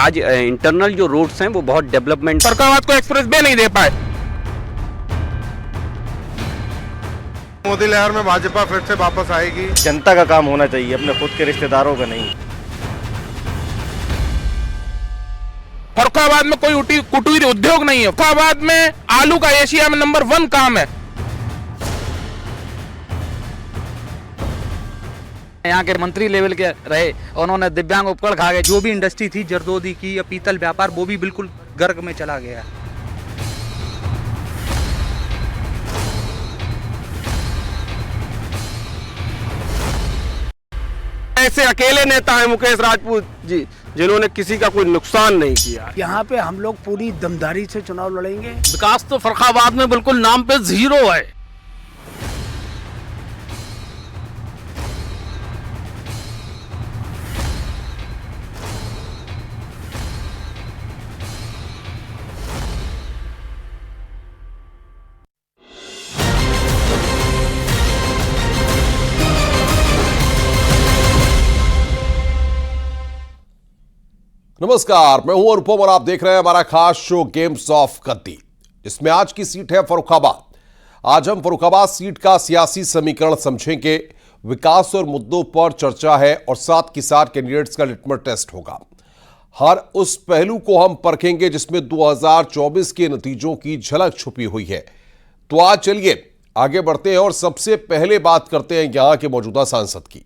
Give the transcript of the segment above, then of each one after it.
आज इंटरनल जो रोड्स हैं वो बहुत डेवलपमेंट। फरुखाबाद को एक्सप्रेस वे नहीं दे पाए। मोदी लहर में भाजपा फिर से वापस आएगी। जनता का काम होना चाहिए, अपने खुद के रिश्तेदारों का नहीं। फरुखाबाद में कोई कुटीर उद्योग नहीं है। फरुखाबाद में आलू का एशिया में नंबर 1 काम है। यहाँ के मंत्री लेवल के रहे, उन्होंने दिव्यांग उपकरण खा गए। जो भी इंडस्ट्री थी जरदोजी की या पीतल व्यापार, वो भी बिल्कुल गर्क में चला गया। ऐसे अकेले नेता है मुकेश राजपूत जी, जिन्होंने किसी का कोई नुकसान नहीं किया। यहाँ पे हम लोग पूरी दमदारी से चुनाव लड़ेंगे। विकास तो फरुखाबाद में बिल्कुल नाम पे 0 है। नमस्कार, मैं हूं अनुपम और आप देख रहे हैं हमारा खास शो गेम्स ऑफ गद्दी, जिसमें आज की सीट है फरुखाबाद। आज हम फरुखाबाद सीट का सियासी समीकरण समझेंगे, विकास और मुद्दों पर चर्चा है और साथ ही साथ कैंडिडेट्स का लिटमस टेस्ट होगा। हर उस पहलू को हम परखेंगे जिसमें 2024 के नतीजों की झलक छुपी हुई है। तो आज चलिए आगे बढ़ते हैं और सबसे पहले बात करते हैं यहां के मौजूदा सांसद की।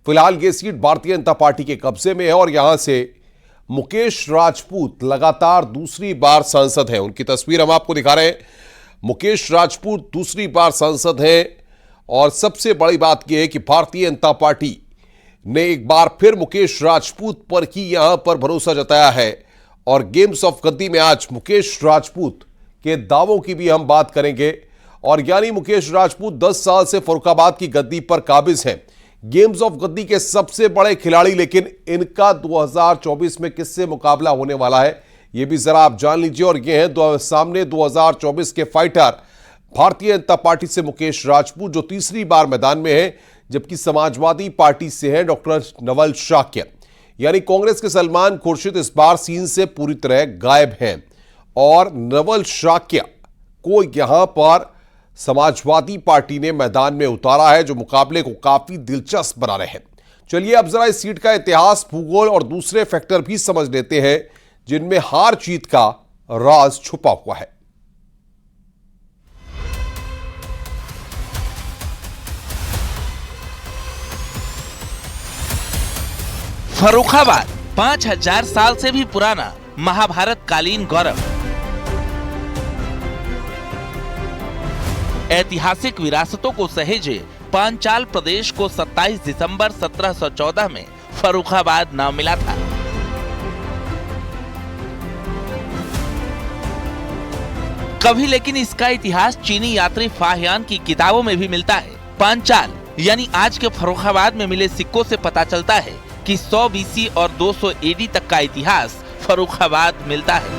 फिलहाल ये सीट भारतीय जनता पार्टी के कब्जे में है और यहां से मुकेश राजपूत लगातार दूसरी बार सांसद हैं। उनकी तस्वीर हम आपको दिखा रहे हैं। मुकेश राजपूत दूसरी बार सांसद हैं और सबसे बड़ी बात यह है कि भारतीय जनता पार्टी ने एक बार फिर मुकेश राजपूत पर ही यहां पर भरोसा जताया है। और गेम्स ऑफ गद्दी में आज मुकेश राजपूत के दावों की भी हम बात करेंगे। और यानी मुकेश राजपूत 10 साल से फरुखाबाद की गद्दी पर काबिज हैं, गेम्स ऑफ गद्दी के सबसे बड़े खिलाड़ी। लेकिन इनका 2024 में किससे मुकाबला होने वाला है यह भी जरा आप जान लीजिए। और ये हैं सामने 2024 के फाइटर भारतीय जनता पार्टी से मुकेश राजपूत, जो तीसरी बार मैदान में है, जबकि समाजवादी पार्टी से हैं डॉक्टर नवल शाक्य। यानी कांग्रेस के सलमान खुर्शीद इस बार सीन से पूरी तरह गायब हैं और नवल शाक्य को यहां पर समाजवादी पार्टी ने मैदान में उतारा है, जो मुकाबले को काफी दिलचस्प बना रहे हैं। चलिए अब जरा इस सीट का इतिहास, भूगोल और दूसरे फैक्टर भी समझ लेते हैं जिनमें हार जीत का राज छुपा हुआ है। फरुखाबाद 5000 साल से भी पुराना महाभारत कालीन गौरव। ऐतिहासिक विरासतों को सहेजे पांचाल प्रदेश को 27 दिसंबर 1714 में फरुखाबाद नाम मिला था। कभी लेकिन इसका इतिहास चीनी यात्री फाहियान की किताबों में भी मिलता है। पांचाल यानी आज के फरुखाबाद में मिले सिक्कों से पता चलता है कि 100 BC और 200 AD तक का इतिहास फरुखाबाद मिलता है।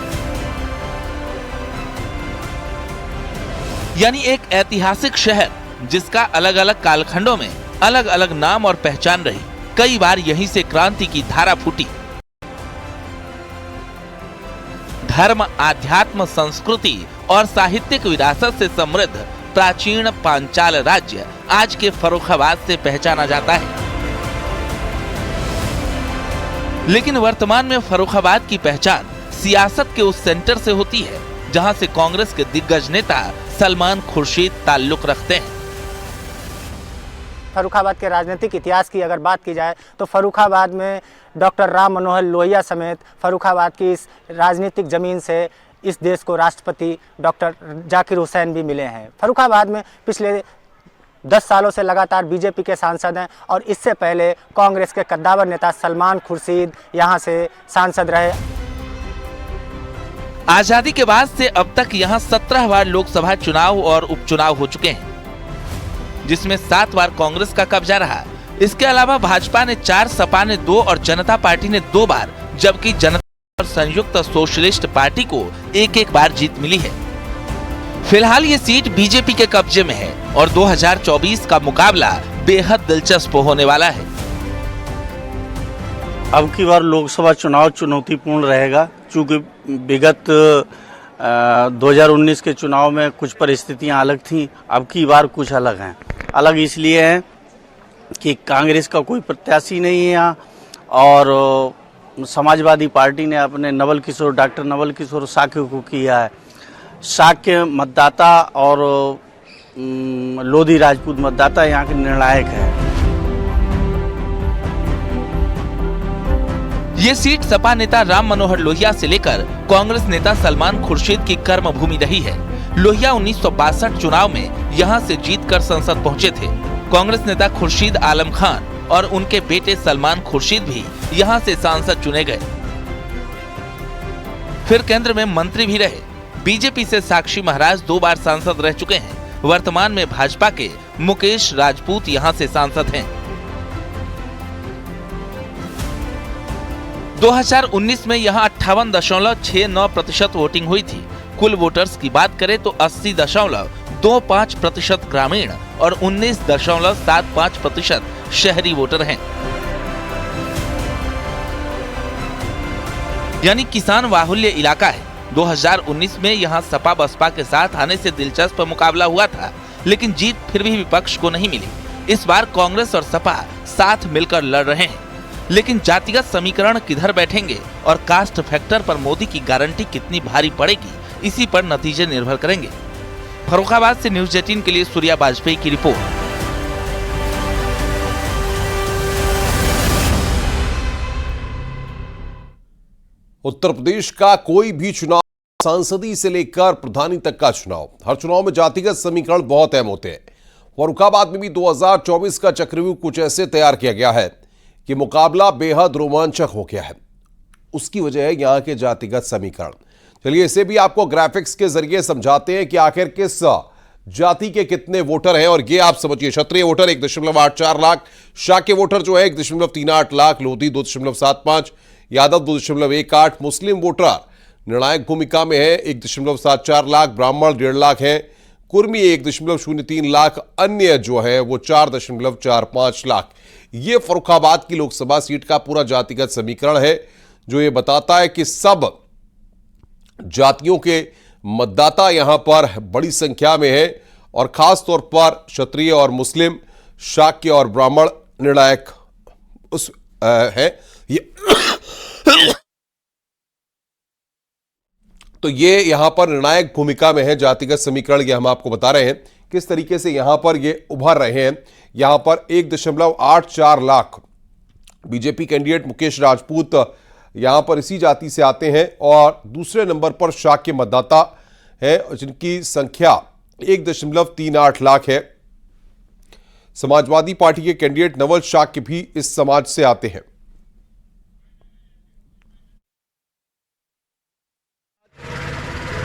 यानी एक ऐतिहासिक शहर जिसका अलग अलग कालखंडों में अलग अलग नाम और पहचान रही। कई बार यहीं से क्रांति की धारा फूटी। धर्म, आध्यात्म, संस्कृति और साहित्यिक विरासत से समृद्ध प्राचीन पांचाल राज्य आज के फरुखाबाद से पहचाना जाता है। लेकिन वर्तमान में फरुखाबाद की पहचान सियासत के उस सेंटर से होती है जहां से कांग्रेस के दिग्गज नेता सलमान खुर्शीद ताल्लुक रखते हैं। फरुखाबाद के राजनीतिक इतिहास की अगर बात की जाए तो फरुखाबाद में डॉक्टर राम मनोहर लोहिया समेत फरुखाबाद की इस राजनीतिक जमीन से इस देश को राष्ट्रपति डॉक्टर जाकिर हुसैन भी मिले हैं। फरुखाबाद में पिछले 10 सालों से लगातार बीजेपी के सांसद हैं और इससे पहले कांग्रेस के कद्दावर नेता सलमान खुर्शीद यहां से सांसद रहे। आजादी के बाद से अब तक यहां 17 बार लोकसभा चुनाव और उपचुनाव हो चुके हैं, जिसमें 7 बार कांग्रेस का कब्जा रहा। इसके अलावा भाजपा ने 4, सपा ने 2 और जनता पार्टी ने 2 बार, जबकि जनता और संयुक्त सोशलिस्ट पार्टी को 1-1 बार जीत मिली है। फिलहाल ये सीट बीजेपी के कब्जे में है और 2024 का मुकाबला बेहद दिलचस्प होने वाला है। अब की बार लोकसभा चुनाव चुनौतीपूर्ण रहेगा, चूंकि विगत 2019 के चुनाव में कुछ परिस्थितियां अलग थीं, अब की बार कुछ अलग हैं। अलग इसलिए है कि कांग्रेस का कोई प्रत्याशी नहीं है यहाँ, और समाजवादी पार्टी ने अपने डॉक्टर नवल किशोर साक्य को किया है। साक्य मतदाता और लोधी राजपूत मतदाता यहाँ के निर्णायक है। ये सीट सपा नेता राम मनोहर लोहिया से लेकर कांग्रेस नेता सलमान खुर्शीद की कर्म भूमि रही है। लोहिया 1962 चुनाव में यहां से जीतकर संसद पहुंचे थे। कांग्रेस नेता खुर्शीद आलम खान और उनके बेटे सलमान खुर्शीद भी यहां से सांसद चुने गए, फिर केंद्र में मंत्री भी रहे। बीजेपी से साक्षी महाराज 2 बार सांसद रह चुके हैं। वर्तमान में भाजपा के मुकेश राजपूत यहां से सांसद हैं। 2019 में यहां 58.69% वोटिंग हुई थी। कुल वोटर्स की बात करें तो 80.25% ग्रामीण और 19.75% शहरी वोटर हैं। यानी किसान बाहुल्य इलाका है। 2019 में यहां सपा बसपा के साथ आने से दिलचस्प मुकाबला हुआ था, लेकिन जीत फिर भी विपक्ष को नहीं मिली। इस बार कांग्रेस और सपा साथ मिलकर लड़ रहे हैं, लेकिन जातिगत समीकरण किधर बैठेंगे और कास्ट फैक्टर पर मोदी की गारंटी कितनी भारी पड़ेगी, इसी पर नतीजे निर्भर करेंगे। फर्रुखाबाद से न्यूज़ 18 के लिए सूर्या वाजपेयी की रिपोर्ट। उत्तर प्रदेश का कोई भी चुनाव, सांसदी से लेकर प्रधानी तक का चुनाव, हर चुनाव में जातिगत समीकरण बहुत अहम होते हैं। फर्रुखाबाद में भी 2024 का चक्रव्यूह कुछ ऐसे तैयार किया गया है कि मुकाबला बेहद रोमांचक हो गया है। उसकी वजह है यहां के जातिगत समीकरण। चलिए इसे भी आपको ग्राफिक्स के जरिए समझाते हैं कि आखिर किस जाति के कितने वोटर हैं। और ये आप समझिए, क्षत्रिय वोटर 1.84 लाख, शाक्य वोटर जो है 1.38 लाख, लोधी 2.75, यादव 2.18, मुस्लिम वोटर निर्णायक भूमिका में है 1.74 लाख, ब्राह्मण 1.5 लाख है, कुर्मी 1.03 लाख, अन्य जो है वो 4.45 लाख। ये फर्रुखाबाद की लोकसभा सीट का पूरा जातिगत समीकरण है, जो ये बताता है कि सब जातियों के मतदाता यहां पर बड़ी संख्या में है, और खास तौर पर क्षत्रिय और मुस्लिम, शाक्य और ब्राह्मण निर्णायक है। तो ये यहां पर निर्णायक भूमिका में है जातिगत समीकरण। ये हम आपको बता रहे हैं किस तरीके से यहां पर ये उभर रहे हैं। यहां पर 1.84 लाख बीजेपी कैंडिडेट मुकेश राजपूत यहां पर इसी जाति से आते हैं, और दूसरे नंबर पर शाक्य मतदाता है जिनकी संख्या 1.38 लाख है। समाजवादी पार्टी के कैंडिडेट नवल शाक्य भी इस समाज से आते हैं।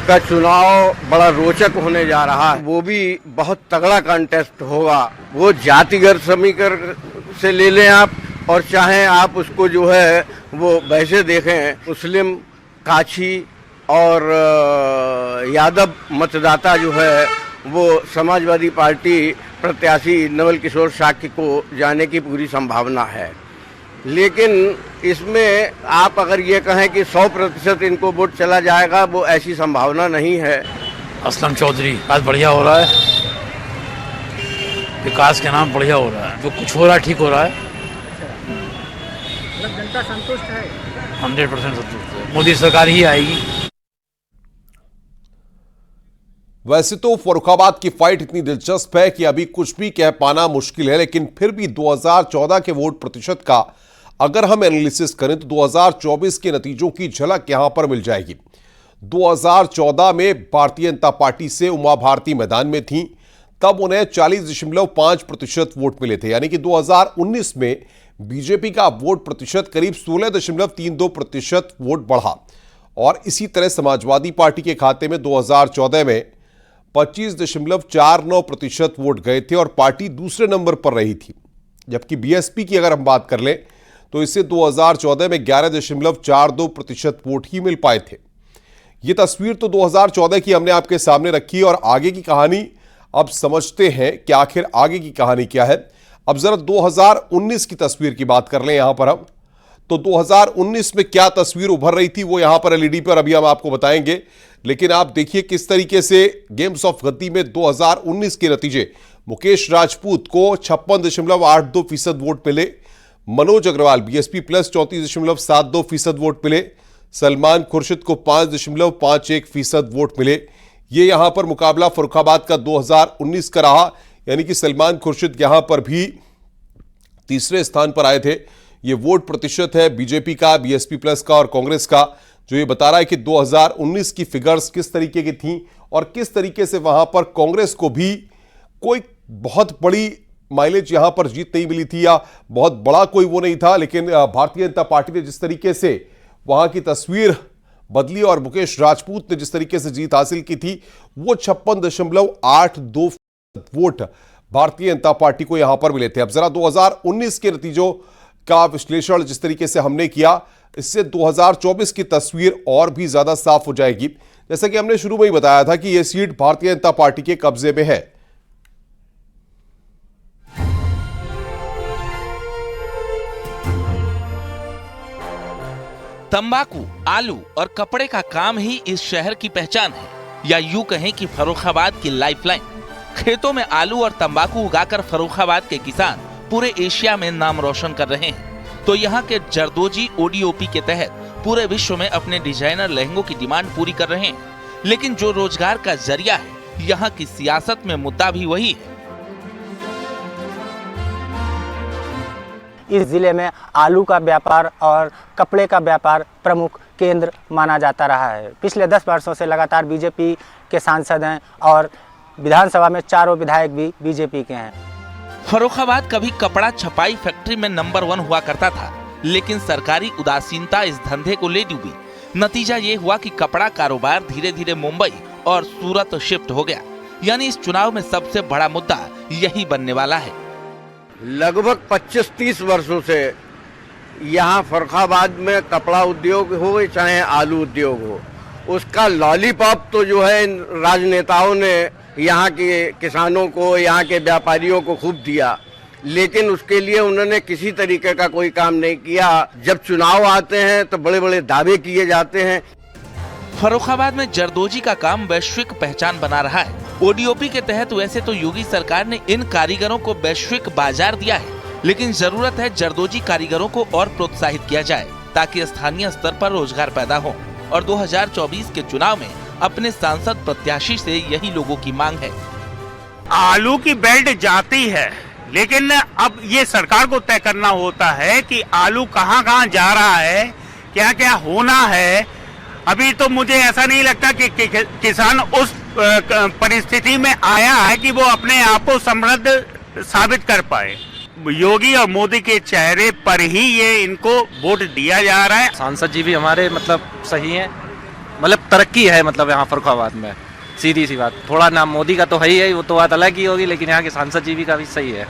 का चुनाव बड़ा रोचक होने जा रहा है, वो भी बहुत तगड़ा कंटेस्ट होगा। वो जातिगत समीकरण से ले लें आप, और चाहें आप उसको जो है वो वैसे देखें, मुस्लिम, काछी और यादव मतदाता जो है वो समाजवादी पार्टी प्रत्याशी नवल किशोर शाक्य को जाने की पूरी संभावना है। लेकिन इसमें आप अगर ये कहें कि 100% इनको वोट चला जाएगा, वो ऐसी संभावना नहीं है। असलम चौधरी, आज बढ़िया हो रहा है, विकास के नाम बढ़िया हो रहा है, जो कुछ हो रहा है ठीक हो रहा है। जनता संतुष्ट है, 100% संतुष्ट है, मोदी सरकार ही आएगी। वैसे तो फर्रुखाबाद की फाइट इतनी दिलचस्प है कि अभी कुछ भी कह पाना मुश्किल है, लेकिन फिर भी 2014 के वोट प्रतिशत का अगर हम एनालिसिस करें तो 2024 के नतीजों की झलक यहां पर मिल जाएगी। 2014 में भारतीय जनता पार्टी से उमा भारती मैदान में थी, तब उन्हें 40.5% वोट मिले थे। यानी कि 2019 में बीजेपी का वोट प्रतिशत करीब 16.32% वोट बढ़ा, और इसी तरह समाजवादी पार्टी के खाते में 2014 में 25.49% वोट गए थे और पार्टी दूसरे नंबर पर रही थी। जबकि बीएसपी की अगर हम बात कर लें तो इसे 2014 में 11.42% वोट ही मिल पाए थे। ये तस्वीर तो 2014 की हमने आपके सामने रखी, और आगे की कहानी अब समझते हैं कि आखिर आगे की कहानी क्या है। अब जरा 2019 की तस्वीर की बात कर लें यहां पर हम, तो 2019 में क्या तस्वीर उभर रही थी वो यहां पर एलईडी पर अभी हम आपको बताएंगे। लेकिन आप देखिए किस तरीके से गेम्स ऑफ गद्दी में 2019 के नतीजे। मुकेश राजपूत को 56.82% वोट मिले, Manoj Agarwal BSP plus 34.72% vote मिले, सलमान खुर्शीद को 5.51% वोट मिले। ये यहां पर मुकाबला फर्रुखाबाद का 2019 का रहा, यानी कि सलमान खुर्शीद यहां पर भी तीसरे स्थान पर आए थे। ये वोट प्रतिशत है बीजेपी का, बीएसपी प्लस का और कांग्रेस का, जो ये बता रहा है कि 2019 की फिगर्स किस तरीके की थी और किस तरीके से वहां पर कांग्रेस को भी कोई बहुत बड़ी माइलेज यहां पर जीत नहीं मिली थी या बहुत बड़ा कोई वो नहीं था। लेकिन भारतीय जनता पार्टी ने जिस तरीके से वहां की तस्वीर बदली और मुकेश राजपूत ने जिस तरीके से जीत हासिल की थी, वो 56.82% वोट भारतीय जनता पार्टी को यहां पर मिले थे। अब जरा 2019 के नतीजों का विश्लेषण जिस तरीके से हमने किया, इससे 2024 की तस्वीर और भी ज्यादा साफ हो जाएगी। जैसा कि हमने शुरू में ही बताया था कि यह सीट भारतीय जनता पार्टी के कब्जे में है। तंबाकू, आलू और कपड़े का काम ही इस शहर की पहचान है, या यूं कहें कि फर्रुखाबाद की लाइफलाइन। खेतों में आलू और तंबाकू उगाकर फर्रुखाबाद के किसान पूरे एशिया में नाम रोशन कर रहे हैं। तो यहाँ के जरदोजी ओडीओपी के तहत पूरे विश्व में अपने डिजाइनर लहंगों की डिमांड पूरी कर रहे हैं। लेकिन जो रोजगार का जरिया है, यहाँ की सियासत में मुद्दा भी वही है। इस जिले में आलू का व्यापार और कपड़े का व्यापार प्रमुख केंद्र माना जाता रहा है। पिछले 10 वर्षों से लगातार बीजेपी के सांसद हैं और विधानसभा में चारों विधायक भी बीजेपी के हैं। फर्रुखाबाद कभी कपड़ा छपाई फैक्ट्री में नंबर 1 हुआ करता था, लेकिन सरकारी उदासीनता इस धंधे को ले डूबी। नतीजा ये हुआ कि कपड़ा कारोबार धीरे धीरे मुंबई और सूरत शिफ्ट हो गया। यानी इस चुनाव में सबसे बड़ा मुद्दा यही बनने वाला है। लगभग 25-30 वर्षों से यहाँ फर्रुखाबाद में कपड़ा उद्योग हो चाहे आलू उद्योग हो, उसका लॉलीपॉप तो जो है इन राजनेताओं ने यहाँ के किसानों को, यहाँ के व्यापारियों को खूब दिया, लेकिन उसके लिए उन्होंने किसी तरीके का कोई काम नहीं किया। जब चुनाव आते हैं तो बड़े बड़े दावे किए जाते हैं। फर्रुखाबाद में जरदोजी का काम वैश्विक पहचान बना रहा है। ओडीओपी के तहत वैसे तो योगी सरकार ने इन कारीगरों को वैश्विक बाजार दिया है, लेकिन जरूरत है जरदोजी कारीगरों को और प्रोत्साहित किया जाए ताकि स्थानीय स्तर पर रोजगार पैदा हो। और 2024 के चुनाव में अपने सांसद प्रत्याशी से यही लोगों की मांग है। आलू की बेल्ट जाती है, लेकिन अब ये सरकार को तय करना होता है कि आलू कहाँ कहाँ जा रहा है, क्या क्या होना है। अभी तो मुझे ऐसा नहीं लगता कि किसान उस परिस्थिति में आया है कि वो अपने आप को समृद्ध साबित कर पाए। योगी और मोदी के चेहरे पर ही ये इनको वोट दिया जा रहा है। सांसद जी भी हमारे मतलब सही है, मतलब तरक्की है मतलब यहाँ फर्रुखाबाद में, सीधी सी बात। थोड़ा नाम मोदी का तो है ही है, वो तो बात अलग ही होगी, लेकिन यहाँ के सांसद जी भी काफी सही है।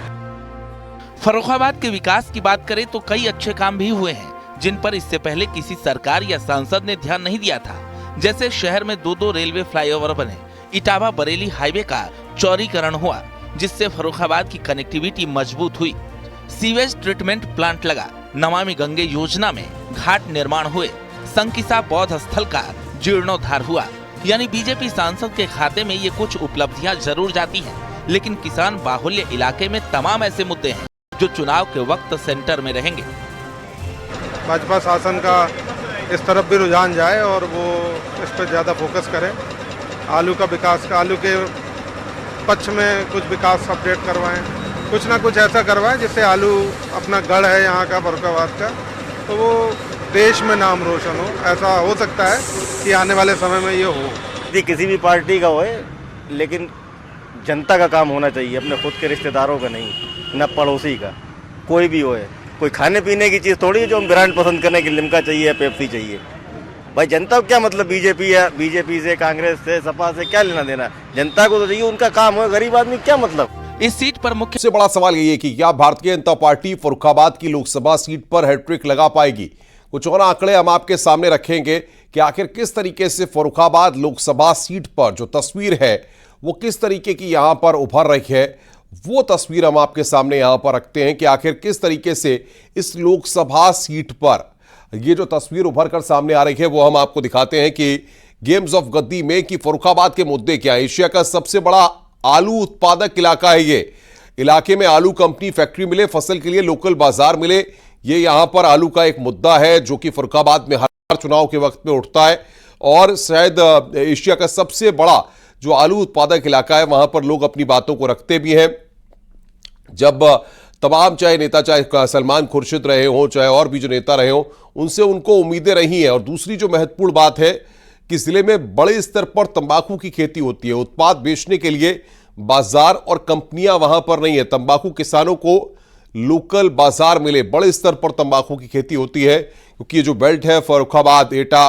फर्रुखाबाद के विकास की बात करें तो कई अच्छे काम भी हुए हैं, जिन पर इससे पहले किसी सरकार या सांसद ने ध्यान नहीं दिया था। जैसे शहर में 2 रेलवे फ्लाईओवर बने, इटावा बरेली हाईवे का चौड़ीकरण हुआ, जिससे फर्रुखाबाद की कनेक्टिविटी मजबूत हुई। सीवेज ट्रीटमेंट प्लांट लगा, नमामि गंगे योजना में घाट निर्माण हुए, संकिसा बौद्ध स्थल का जीर्णोद्धार हुआ। यानी बीजेपी सांसद के खाते में ये कुछ उपलब्धियां जरूर जाती हैं, लेकिन किसान बाहुल्य इलाके में तमाम ऐसे मुद्दे हैं जो चुनाव के वक्त सेंटर में रहेंगे। भाजपा शासन का इस तरफ भी रुझान जाए और वो इस पर ज़्यादा फोकस करें। आलू का विकास का, आलू के पक्ष में कुछ विकास अपडेट करवाएं, कुछ ना कुछ ऐसा करवाएं जिससे आलू अपना गढ़ है यहाँ का फर्रुखाबाद का, तो वो देश में नाम रोशन हो। ऐसा हो सकता है कि आने वाले समय में ये हो। किसी भी पार्टी का होए, लेकिन जनता का काम होना चाहिए, अपने खुद के रिश्तेदारों का नहीं, न पड़ोसी का। कोई भी होए, कोई खाने पीने की चीज़ थोड़ी है जो हम ब्रांड पसंद करने की लिम्का चाहिए, पेप्सी चाहिए। भाई जनता को क्या मतलब बीजेपी से, कांग्रेस से, सपा से क्या लेना देना? जनता को तो चाहिए उनका काम हो, गरीब आदमी क्या मतलब। इस सीट पर मुख्य सबसे बड़ा सवाल यही है कि क्या भारतीय जनता पार्टी फर्रुखाबाद की लोकसभा सीट पर हैट्रिक लगा पाएगी? कुछ और आंकड़े हम आपके सामने रखेंगे कि आखिर किस तरीके से फर्रुखाबाद लोकसभा सीट पर जो तस्वीर है वो किस तरीके की यहां पर उभर रही है वो तस्वीर हम आपके सामने यहां पर रखते हैं कि आखिर किस तरीके से इस लोकसभा सीट पर ये जो तस्वीर उभर कर सामने आ रही है वो हम आपको दिखाते हैं कि गेम्स ऑफ गद्दी में कि फर्रुखाबाद के मुद्दे क्या है। एशिया का सबसे बड़ा आलू उत्पादक इलाका है ये। इलाके में आलू कंपनी फैक्ट्री मिले, फसल के लिए लोकल बाजार मिले, ये यहां पर आलू का एक मुद्दा है जो कि फर्रुखाबाद में हर चुनाव के वक्त में उठता है और शायद एशिया का सबसे बड़ा जो आलू उत्पादक इलाका है वहां पर लोग अपनी बातों को रखते भी हैं। जब तमाम चाहे नेता, चाहे सलमान खुर्शीद रहे हों, चाहे और भी जो नेता रहे हों, उनसे उनको उम्मीदें रही हैं। और दूसरी जो महत्वपूर्ण बात है कि जिले में बड़े स्तर पर तंबाकू की खेती होती है। उत्पाद बेचने के लिए बाजार और कंपनियां वहां पर नहीं है। तंबाकू किसानों को लोकल बाजार मिले, बड़े स्तर पर तंबाकू की खेती होती है क्योंकि ये जो बेल्ट है फर्रुखाबाद, एटा,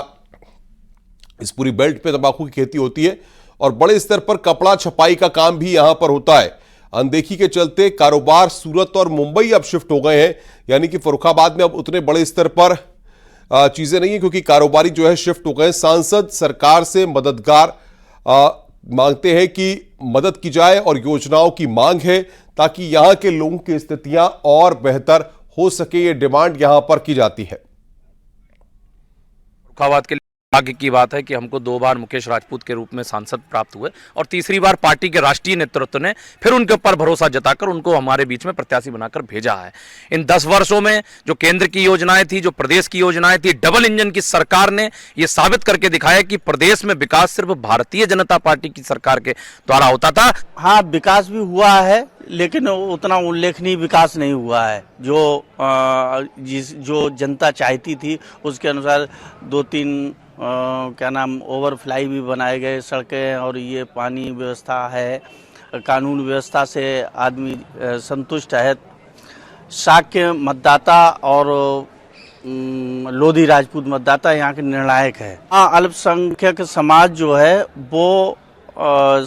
इस पूरी बेल्ट पे तंबाकू की खेती होती है और बड़े स्तर पर कपड़ा छपाई का काम भी यहां पर होता है। अनदेखी के चलते कारोबार सूरत और मुंबई अब शिफ्ट हो गए हैं, यानी कि फर्रुखाबाद में अब उतने बड़े स्तर पर चीजें नहीं है क्योंकि कारोबारी जो है शिफ्ट हो गए। सांसद सरकार से मददगार मांगते हैं कि मदद की जाए और योजनाओं की मांग है ताकि यहां के लोगों की स्थितियां और बेहतर हो सके। ये डिमांड यहां पर की जाती है। फर्रुखाबाद के आगे की बात है कि हमको 2 बार मुकेश राजपूत के रूप में सांसद प्राप्त हुए और तीसरी बार पार्टी के राष्ट्रीय नेतृत्व ने फिर उनके ऊपर भरोसा जताकर उनको हमारे बीच में प्रत्याशी बनाकर भेजा है। इन 10 वर्षों में जो केंद्र की योजनाएं थी, जो प्रदेश की योजनाएं थी, डबल इंजन की सरकार ने ये साबित करके दिखाया कि प्रदेश में विकास सिर्फ भारतीय जनता पार्टी की सरकार के द्वारा होता था। हाँ, विकास भी हुआ है लेकिन उतना उल्लेखनीय विकास नहीं हुआ है जो जनता चाहती थी उसके अनुसार। 2-3 ओवरफ्लाई भी बनाए गए, सड़कें और ये पानी व्यवस्था है, कानून व्यवस्था से आदमी संतुष्ट है। शाक्य मतदाता और लोधी राजपूत मतदाता यहाँ के निर्णायक है। हाँ, अल्पसंख्यक समाज जो है वो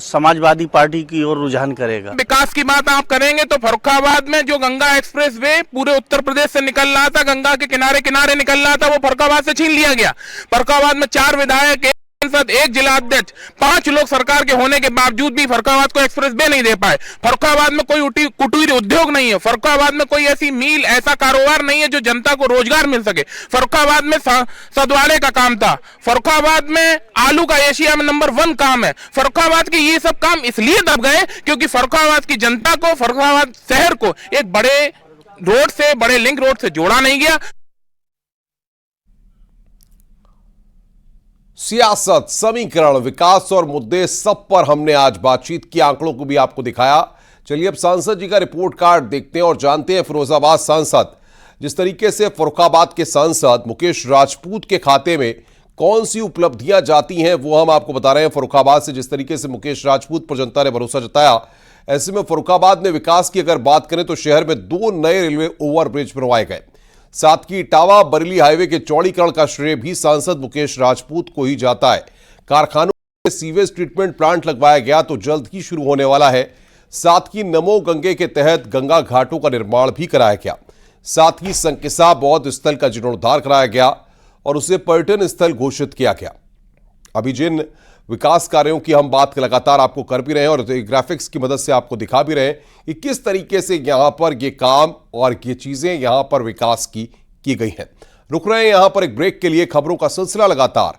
समाजवादी पार्टी की ओर रुझान करेगा। विकास की बात आप करेंगे तो फर्रुखाबाद में जो गंगा एक्सप्रेस वे पूरे उत्तर प्रदेश से निकल रहा था, गंगा के किनारे किनारे निकल रहा था, वो फर्रुखाबाद से छीन लिया गया। फर्रुखाबाद में 4 विधायक, 1 सांसद, 1 जिला अध्यक्ष, 5 लोग सरकार के होने के बावजूद भी फर्रुखाबाद को एक्सप्रेस वे नहीं दे पाए। फर्रुखाबाद में कोई कुटीर उद्योग नहीं है। फर्रुखाबाद में कोई ऐसी मील, ऐसा कारोबार नहीं है जो जनता को रोजगार मिल सके। फर्रुखाबाद में सदवाले का काम था। फर्रुखाबाद में आलू का एशिया में नंबर 1 काम है। फर्रुखाबाद के ये सब काम इसलिए दब गए क्योंकि फर्रुखाबाद की जनता को, फर्रुखाबाद शहर को एक बड़े रोड से, बड़े लिंक रोड से जोड़ा नहीं गया। सियासत, समीकरण, विकास और मुद्दे, सब पर हमने आज बातचीत की, आंकड़ों को भी आपको दिखाया। चलिए अब सांसद जी का रिपोर्ट कार्ड देखते हैं और जानते हैं फिरोजाबाद सांसद जिस तरीके से फर्रुखाबाद के सांसद मुकेश राजपूत के खाते में कौन सी उपलब्धियां जाती हैं वो हम आपको बता रहे हैं। फर्रुखाबाद से जिस तरीके से मुकेश राजपूत पर जनता ने भरोसा जताया, ऐसे में फर्रुखाबाद में विकास की अगर बात करें तो शहर में 2 नए रेलवे ओवरब्रिज बनवाए गए। साथ ही इटावा बरेली हाईवे के चौड़ीकरण का श्रेय भी सांसद मुकेश राजपूत को ही जाता है। कारखानों में सीवेज ट्रीटमेंट प्लांट लगवाया गया तो जल्द ही शुरू होने वाला है। साथ ही नमो गंगे के तहत गंगा घाटों का निर्माण भी कराया गया। साथ ही संकिसा बौद्ध स्थल का जीर्णोद्धार कराया गया और उसे पर्यटन स्थल घोषित किया गया। अभी जिन विकास कार्यों की हम बात लगातार आपको कर भी रहे हैं और ग्राफिक्स की मदद से आपको दिखा भी रहे हैं कि किस तरीके से यहां पर ये काम और ये चीजें यहां पर विकास की गई हैं। रुक रहे हैं यहां पर एक ब्रेक के लिए। खबरों का सिलसिला लगातार